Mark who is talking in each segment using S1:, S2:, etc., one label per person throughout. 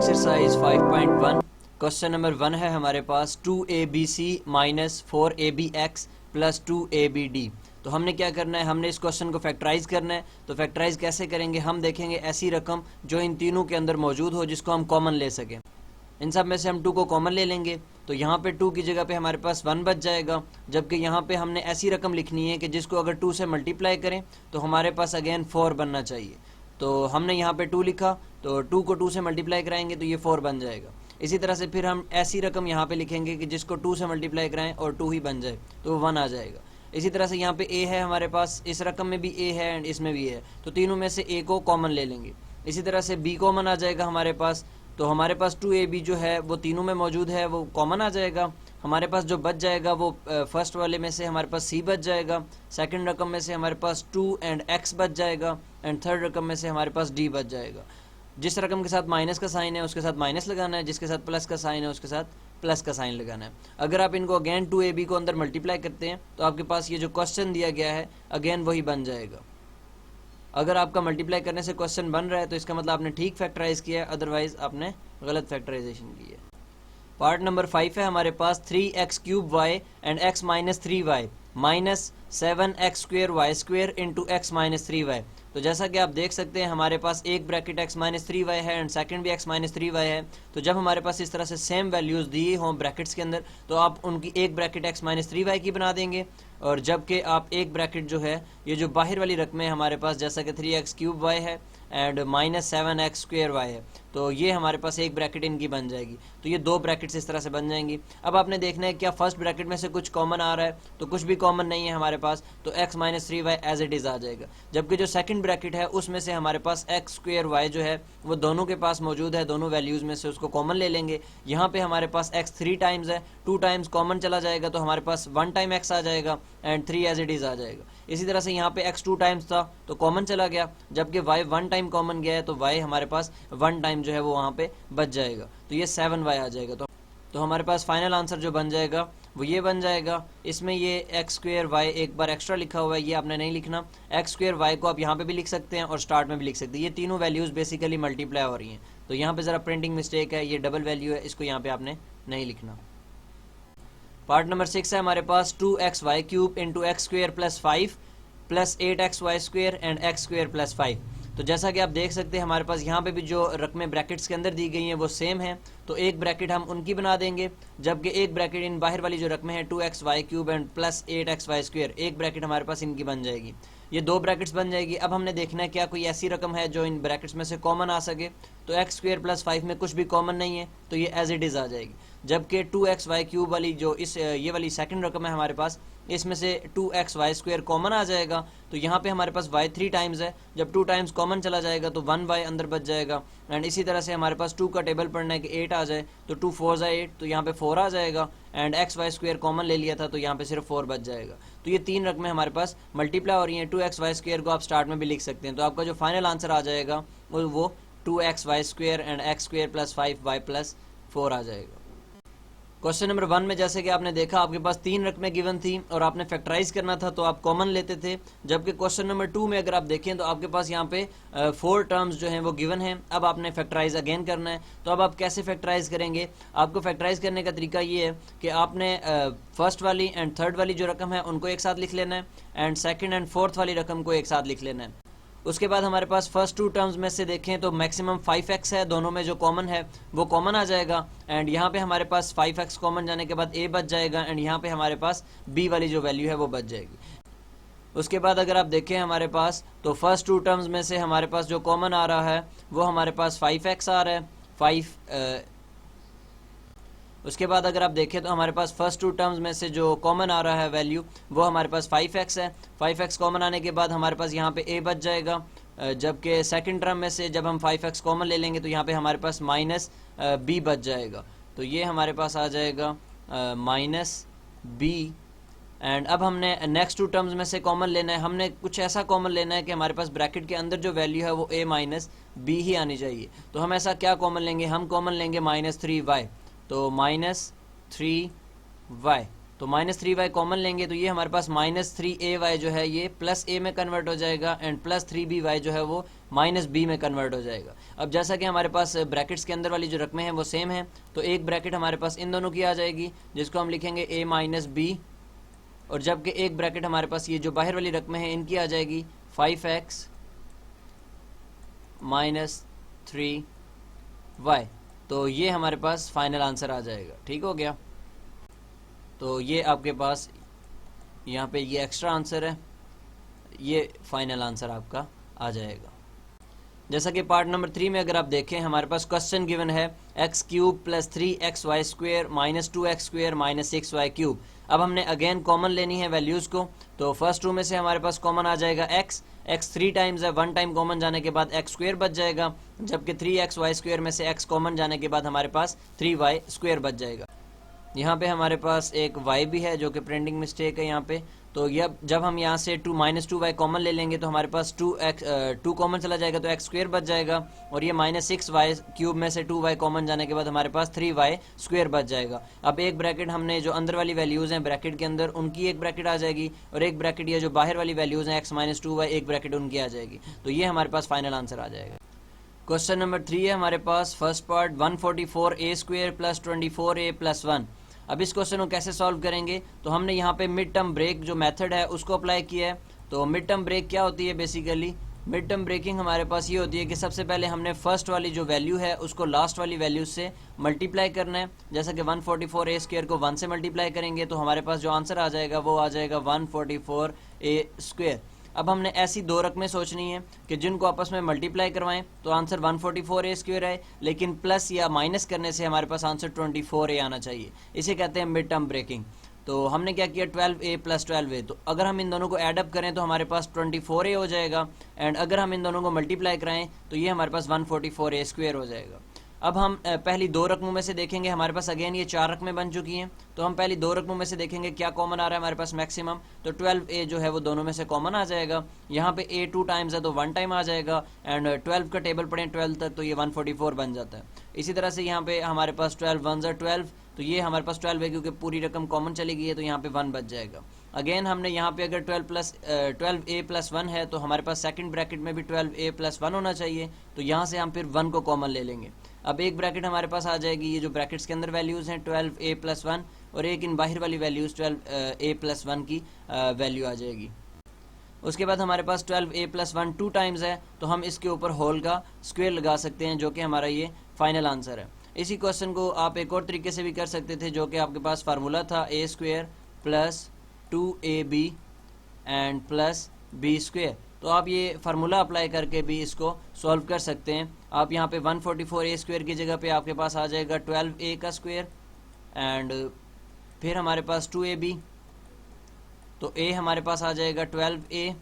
S1: Exercise 5.1 question number 1 है हमारे पास 2abc minus 4abx plus 2abd। तो हमने क्या करना है, हमने इस क्वेश्चन को फैक्टराइज करना है। तो फैक्टराइज कैसे करेंगे, हम देखेंगे ऐसी रकम जो इन तीनों के अंदर मौजूद हो जिसको हम कॉमन ले सकें। इन सब में से हम 2 को कॉमन ले लेंगे तो यहाँ पे 2 की जगह पे हमारे पास 1 बच जाएगा, जबकि यहाँ पे हमने ऐसी रकम लिखनी है कि जिसको अगर 2 से मल्टीप्लाई करें तो हमारे पास अगेन 4 बनना चाहिए। तो हमने यहाँ पे 2 लिखा तो 2 को 2 से मल्टीप्लाई कराएंगे तो ये 4 बन जाएगा। इसी तरह से फिर हम ऐसी रकम यहाँ पे लिखेंगे कि जिसको 2 से मल्टीप्लाई कराएं और 2 ही बन जाए तो 1 आ जाएगा। इसी तरह से यहाँ पे a है हमारे पास, इस रकम में भी a है एंड इसमें भी है, तो तीनों में से a को कॉमन ले लेंगे। इसी तरह से b कॉमन आ जाएगा हमारे पास, तो हमारे पास 2ab जो है वो तीनों में मौजूद है, वो कॉमन आ जाएगा। हमारे पास जो बच जाएगा वो फर्स्ट वाले में से हमारे पास c बच जाएगा, सेकंड रकम में से हमारे पास 2 एंड x बच जाएगा एंड थर्ड रकम में से हमारे पास d बच जाएगा। जिस रकम के साथ माइनस का साइन है उसके साथ माइनस लगाना है, जिसके साथ प्लस का साइन है उसके साथ प्लस का साइन लगाना है। अगर आप इनको अगेन 2ab को अंदर मल्टीप्लाई करते हैं तो आपके पास ये जो क्वेश्चन दिया गया है अगेन वही बन जाएगा। अगर आपका मल्टीप्लाई करने से क्वेश्चन बन रहा है तो इसका मतलब आपने ठीक फैक्टराइज किया है, अदरवाइज आपने गलत फैक्टराइजेशन की है। पार्ट नंबर 5 है हमारे पास 3x cube y and x minus 3y minus 7x square y square into x minus 3y। तो जैसा कि आप देख सकते हैं हमारे पास एक ब्रैकेट x माइनस 3y है एंड सेकंड भी x माइनस 3y है। तो जब हमारे पास इस तरह से सेम वैल्यूज़ दिए हों ब्रैकेट्स के अंदर तो आप उनकी एक ब्रैकेट x माइनस 3y की बना देंगे, और जबकि आप एक ब्रैकेट जो है ये जो बाहर वाली रकमें हमारे पास जैसा कि 3x क्यूब y है and minus 7x square y है, तो ये हमारे पास एक ब्रैकेट इनकी बन जाएगी। तो ये 2 ब्रैकेट्स इस तरह से बन जाएंगी। अब आपने देखना है क्या फर्स्ट ब्रैकेट में से कुछ कॉमन आ रहा है, तो कुछ भी कॉमन नहीं है हमारे पास, तो x minus 3y as it is आ जाएगा। जबकि जो सेकंड ब्रैकेट है उसमें से हमारे पास x स्क्वेयर y जो है वो दोनों के पास मौजूद है, दोनों वैल्यूज़ में से उसको कॉमन ले लेंगे। यहाँ पे हमारे पास x 3 टाइम्स है, 2 टाइम्स कॉमन चला जाएगा तो हमारे पास 1 टाइम x आ जाएगा एंड 3 एज इट इज़ आ जाएगा। इसी तरह से यहाँ पे x 2 टाइम्स था तो कॉमन चला गया, जबकि y 1 टाइम कॉमन गया है तो y हमारे पास 1 टाइम जो है वो वहाँ पे बच जाएगा, तो ये 7y आ जाएगा। तो हमारे पास फाइनल आंसर जो बन जाएगा वो ये बन जाएगा। इसमें ये एक्स स्क्वेयर वाई एक बार एक्स्ट्रा लिखा हुआ है, ये आपने नहीं लिखना। एक्स स्क्वेयर वाई को आप यहाँ पे भी लिख सकते हैं और स्टार्ट में भी लिख सकते हैं। ये तीनों वैल्यूज़ बेसिकली मल्टीप्लाई हो रही हैं, तो यहाँ पे ज़रा प्रिंटिंग मिस्टेक है, ये डबल वैल्यू है, इसको यहाँ पे आपने नहीं लिखना। पार्ट नंबर 6 है हमारे पास 2xy cube into x square plus 5 plus 8xy square and x square plus 5। तो जैसा कि आप देख सकते हैं हमारे पास यहाँ पे भी जो रकमें ब्रैकेट्स के अंदर दी गई हैं वो सेम हैं, तो एक ब्रैकेट हम उनकी बना देंगे, जबकि एक ब्रैकेट इन बाहर वाली जो रकमें हैं 2xy cube and plus 8xy square, एक ब्रैकेट हमारे पास इनकी बन जाएगी। ये 2 ब्रैकेट्स बन जाएगी। अब हमने देखना है क्या कोई ऐसी रकम है जो इन ब्रैकेट्स में से कॉमन आ सके, तो एक्स स्क्वेयर प्लस 5 में कुछ भी कॉमन नहीं है तो ये एज इट इज़ आ जाएगी। जबकि 2xy क्यूब वाली जो ये वाली सेकंड रकम है हमारे पास, इसमें से 2xy स्क्वेयर कॉमन आ जाएगा, तो यहाँ पे हमारे पास y 3 टाइम्स है, जब 2 टाइम्स कॉमन चला जाएगा तो 1y अंदर बच जाएगा। एंड इसी तरह से हमारे पास 2 का टेबल पढ़ना है कि 8 आ जाए, तो 2 4 8 तो यहाँ पे 4 आ जाएगा एंड xy स्क्वेयर कॉमन ले लिया था तो यहाँ पे सिर्फ 4 बच जाएगा। तो ये 3 रकमें हमारे पास मल्टीप्लाई हो रही हैं। 2xy स्क्वेयर को आप स्टार्ट में भी लिख सकते हैं, तो आपका जो फाइनल आंसर आ जाएगा वो 2xy square and x square plus 5y plus 4 आ जाएगा। क्वेश्चन नंबर 1 में जैसे कि आपने देखा आपके पास 3 रकमें गिवन थी और आपने फैक्टराइज करना था तो आप कॉमन लेते थे, जबकि क्वेश्चन नंबर 2 में अगर आप देखें तो आपके पास यहाँ पे 4 टर्म्स जो हैं वो गिवन हैं। अब आपने फैक्टराइज अगेन करना है, तो अब आप कैसे फैक्टराइज करेंगे? आपको फैक्टराइज करने का तरीका ये है कि आपने फर्स्ट वाली एंड थर्ड वाली जो रकम है उनको एक साथ लिख लेना है एंड सेकेंड एंड फोर्थ वाली रकम को एक साथ लिख लेना है। उसके बाद हमारे पास फर्स्ट 2 टर्म्स में से देखें तो मैक्सिमम 5x है, दोनों में जो कॉमन है वो कॉमन आ जाएगा एंड यहाँ पे हमारे पास 5x कॉमन जाने के बाद a बच जाएगा एंड यहाँ पे हमारे पास b वाली जो वैल्यू है वो बच जाएगी। उसके बाद अगर आप देखें हमारे पास तो फर्स्ट 2 टर्म्स में से हमारे पास जो कॉमन आ रहा है वो हमारे पास 5x आ रहा है, उसके बाद अगर आप देखें तो हमारे पास फर्स्ट 2 टर्म्स में से जो कॉमन आ रहा है वैल्यू वो हमारे पास 5x है। 5x कॉमन आने के बाद हमारे पास यहाँ पे a बच जाएगा, जबकि सेकंड टर्म में से जब हम 5x कॉमन ले लेंगे तो यहाँ पे हमारे पास माइनस b बच जाएगा, तो ये हमारे पास आ जाएगा माइनस b। एंड अब हमने नेक्स्ट 2 टर्म्स में से कॉमन लेना है, हमने कुछ ऐसा कॉमन लेना है कि हमारे पास ब्रैकेट के अंदर जो वैल्यू है वो a माइनस b ही आनी चाहिए। तो हम ऐसा क्या कॉमन लेंगे? हम कॉमन लेंगे माइनस 3y, तो माइनस 3y, तो तो -3y कॉमन लेंगे तो ये हमारे पास -3ay जो है ये +a में कन्वर्ट हो जाएगा एंड +3by जो है वो -b में कन्वर्ट हो जाएगा। अब जैसा कि हमारे पास ब्रैकेट्स के अंदर वाली जो रकमें हैं वो सेम हैं, तो एक ब्रैकेट हमारे पास इन दोनों की आ जाएगी जिसको हम लिखेंगे a - b, और जबकि एक ब्रैकेट हमारे पास ये जो बाहर वाली रकमें हैं इनकी आ जाएगी 5x - 3y। तो ये हमारे पास फाइनल आंसर आ जाएगा। ठीक हो गया, तो ये आपके पास यहाँ पे ये एक्स्ट्रा आंसर है, ये फाइनल आंसर आपका आ जाएगा। जैसा कि पार्ट नंबर 3 में अगर आप देखें हमारे पास क्वेश्चन गिवन है x³ + 3xy² - 2x² - 6y³। अब हमने अगेन कॉमन लेनी है वैल्यूज़ को, तो फर्स्ट टू में से हमारे पास कॉमन आ जाएगा x 3 टाइम्स है, 1 टाइम कॉमन जाने के बाद x² बच जाएगा, जबकि 3xy² में से x कॉमन जाने के बाद हमारे पास 3y² बच जाएगा। यहाँ पे हमारे पास एक y भी है जो कि प्रिंटिंग मिस्टेक है यहाँ पे, तो ये जब हम यहाँ से -2y कॉमन ले लेंगे तो हमारे पास 2 कॉमन चला जाएगा तो x² बच जाएगा, और ये -6y³ में से 2y कॉमन जाने के बाद हमारे पास 3y² बच जाएगा। अब एक ब्रैकेट हमने जो अंदर वाली वैल्यूज़ हैं ब्रैकेट के अंदर उनकी एक ब्रैकेट आ जाएगी, और एक ब्रैकेट ये जो बाहर वाली वैल्यूज़ हैं x - 2y एक ब्रैकेट उनकी आ जाएगी, तो ये हमारे पास फाइनल आंसर आ जाएगा। क्वेश्चन नंबर 3 है हमारे पास फर्स्ट पार्ट 144a² + 24a + 1। अब इस क्वेश्चन को कैसे सॉल्व करेंगे, तो हमने यहाँ पे मिड टर्म ब्रेक जो मेथड है उसको अप्लाई किया है। तो मिड टर्म ब्रेक क्या होती है, बेसिकली मिड टर्म ब्रेकिंग हमारे पास ये होती है कि सबसे पहले हमने फर्स्ट वाली जो वैल्यू है उसको लास्ट वाली वैल्यू से मल्टीप्लाई करना है। जैसा कि 144a² को 1 से मल्टीप्लाई करेंगे तो हमारे पास जो आंसर आ जाएगा वो आ जाएगा 144a²। अब हमने ऐसी दो रकमें सोचनी है कि जिनको आपस में मल्टीप्लाई करवाएं तो आंसर 144a² आए, लेकिन प्लस या माइनस करने से हमारे पास आंसर 24a आना चाहिए। इसे कहते हैं मिड टर्म ब्रेकिंग। तो हमने क्या किया 12a + 12a, तो अगर हम इन दोनों को ऐड अप करें तो हमारे पास 24a हो जाएगा, एंड अगर हम इन दोनों को मल्टीप्लाई कराएं तो ये हमारे पास 144a² हो जाएगा। अब हम पहली दो रकमों में से देखेंगे, हमारे पास अगेन ये 4 रकमें बन चुकी हैं, तो हम पहली दो रकमों में से देखेंगे क्या कॉमन आ रहा है हमारे पास मैक्सिमम, तो 12a जो है वो दोनों में से कॉमन आ जाएगा। यहाँ पे a 2 टाइम्स है तो 1 टाइम आ जाएगा, एंड 12 का टेबल पढ़ें 12 तक तो ये 144 बन जाता है। इसी तरह से यहाँ पे हमारे पास 12 1 12, तो ये हमारे पास 12 है क्योंकि पूरी रकम कॉमन चली गई है तो यहाँ पे 1 बच जाएगा। अगेन हमने यहाँ पे अगर 12a + 1 है तो हमारे पास सेकंड ब्रैकेट में भी 12a + 1 होना चाहिए, तो यहाँ से हम फिर 1 को कॉमन ले लेंगे। अब एक ब्रैकेट हमारे पास आ जाएगी, ये जो ब्रैकेट्स के अंदर वैल्यूज़ हैं 12a + 1, और एक इन बाहर वाली वैल्यूज़ 12a + 1 की वैल्यू आ जाएगी। उसके बाद हमारे पास 12a + 1 2 टाइम्स है, तो हम इसके ऊपर होल का स्क्वायर लगा सकते हैं जो कि हमारा ये फाइनल आंसर है। इसी क्वेश्चन को आप एक और तरीके से भी कर सकते थे, जो कि आपके पास फार्मूला था a² + 2ab एंड +b², तो आप ये फार्मूला अप्लाई करके भी इसको सॉल्व कर सकते हैं। आप यहाँ पे 144a² की जगह पे आपके पास आ जाएगा 12a² एंड फिर हमारे पास 2ab, तो a हमारे पास आ जाएगा 12a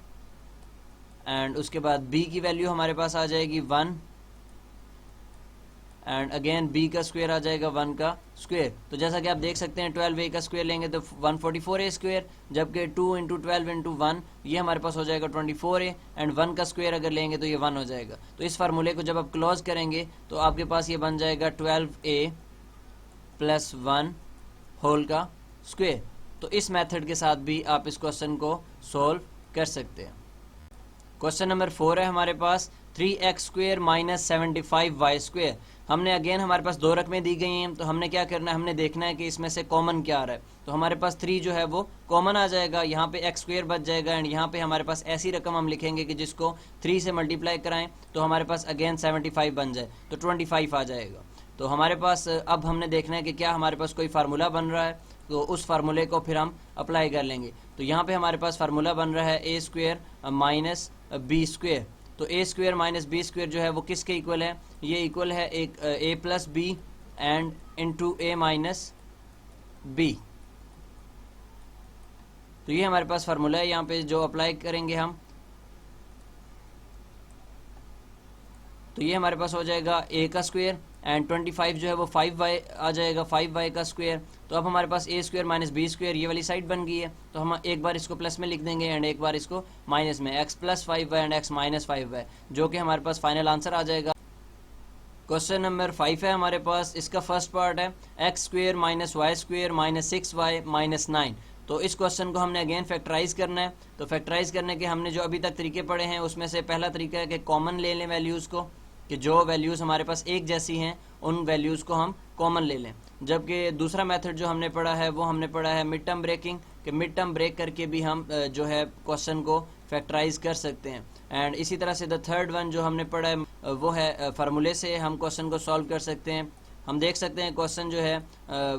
S1: एंड उसके बाद b की वैल्यू हमारे पास आ जाएगी 1 एंड अगेन b का स्क्वायर आ जाएगा 1 का स्क्वायर। तो जैसा कि आप देख सकते हैं 12a का स्क्वायर लेंगे तो 144a², जबकि 2 × 12 × 1 ये हमारे पास हो जाएगा 24a, एंड 1 का स्क्वायर अगर लेंगे तो ये 1 हो जाएगा। तो इस फार्मूले को जब आप क्लोज करेंगे तो आपके पास ये बन जाएगा 12a + 1 होल का स्क्वायर। तो इस मेथड के साथ भी आप इस क्वेश्चन को सोल्व कर सकते हैं। क्वेश्चन नंबर 4 है हमारे पास 3x² - 75y²। हमने अगेन हमारे पास दो रकमें दी गई हैं, तो हमने क्या करना है, हमने देखना है कि इसमें से कॉमन क्या आ रहा है। तो हमारे पास 3 जो है वो कॉमन आ जाएगा, यहाँ पे x² बच जाएगा, एंड यहाँ पे हमारे पास ऐसी रकम हम लिखेंगे कि जिसको 3 से मल्टीप्लाई कराएं तो हमारे पास अगेन 75 बन जाए, तो 25 आ जाएगा। तो हमारे पास अब हमने देखना है कि क्या हमारे पास कोई फार्मूला बन रहा है, तो उस फार्मूले को फिर हम अप्लाई कर लेंगे। तो यहाँ पे हमारे पास फार्मूला बन रहा है a² - b²। तो a² - b² जो है वो किसके इक्वल है, ये इक्वल है एक a + b and into a - b। तो ये हमारे पास फार्मूला है, यहाँ पे जो अप्लाई करेंगे हम, तो ये हमारे पास हो जाएगा a का स्क्वायर एंड 25 जो है वो 5y आ जाएगा, 5y का स्क्वायर। तो अब हमारे पास a² - b² ये वाली साइड बन गई है, तो हम एक बार इसको प्लस में लिख देंगे एंड एक बार इसको माइनस में, x + 5y and x - 5y, जो कि हमारे पास फाइनल आंसर आ जाएगा। क्वेश्चन नंबर 5 है हमारे पास। इसका फर्स्ट पार्ट है x square minus y square minus 6y minus 9। तो इस क्वेश्चन को हमने अगेन फैक्टराइज करना है। तो फैक्टराइज करने के हमने जो अभी तक तरीके पढ़े हैं उसमें से पहला तरीका है कि कॉमन ले लें वैल्यूज़ को, कि जो वैल्यूज़ हमारे पास एक जैसी हैं उन वैल्यूज़ को हम कॉमन ले लें। जबकि दूसरा मेथड जो हमने पढ़ा है वो हमने पढ़ा है मिड टर्म ब्रेकिंग, कि मिड टर्म ब्रेक करके भी हम जो है क्वेश्चन को फैक्टराइज कर सकते हैं। एंड इसी तरह से द थर्ड वन जो हमने पढ़ा है वो है फार्मूले से हम क्वेश्चन को सॉल्व कर सकते हैं। हम देख सकते हैं क्वेश्चन जो है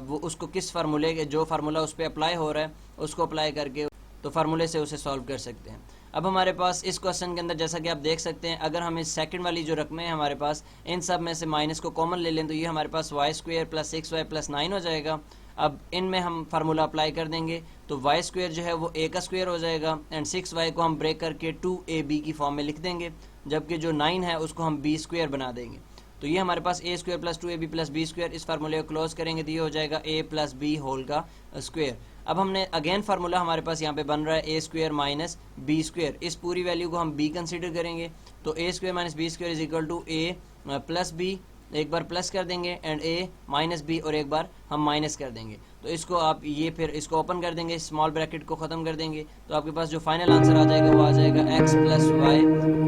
S1: वो उसको किस फार्मूले के जो फार्मूला उस पर अप्लाई हो रहा है उसको अप्लाई करके तो फार्मूले से उसे सॉल्व कर सकते हैं। अब हमारे पास इस क्वेश्चन के अंदर जैसा कि आप देख सकते हैं, अगर हम इस सेकंड वाली जो रकमें हैं हमारे पास इन सब में से माइनस को कॉमन ले लें तो ये हमारे पास y square plus 6y plus 9 हो जाएगा। अब इनमें हम फार्मूला अप्लाई कर देंगे तो वाई स्क्वेयर जो है वो a का स्क्वेयर हो जाएगा एंड 6y को हम ब्रेक करके 2ab की फॉर्म में लिख देंगे, जबकि जो 9 है उसको हम b स्क्वेयर बना देंगे। तो ये हमारे पास a square plus 2ab plus b square, इस फार्मूले को क्लोज करेंगे तो ये हो जाएगा a प्लस b होल का स्क्वेयर। अब हमने अगेन फार्मूला हमारे पास यहाँ पे बन रहा है a square minus b square, इस पूरी वैल्यू को हम b कंसीडर करेंगे तो a square minus b square is equal to a plus b, एक बार प्लस कर देंगे एंड a माइनस b और एक बार हम माइनस कर देंगे। तो इसको आप ये फिर इसको ओपन कर देंगे, स्मॉल ब्रैकेट को ख़त्म कर देंगे तो आपके पास जो फाइनल आंसर आ जाएगा वो आ जाएगा x प्लस वाई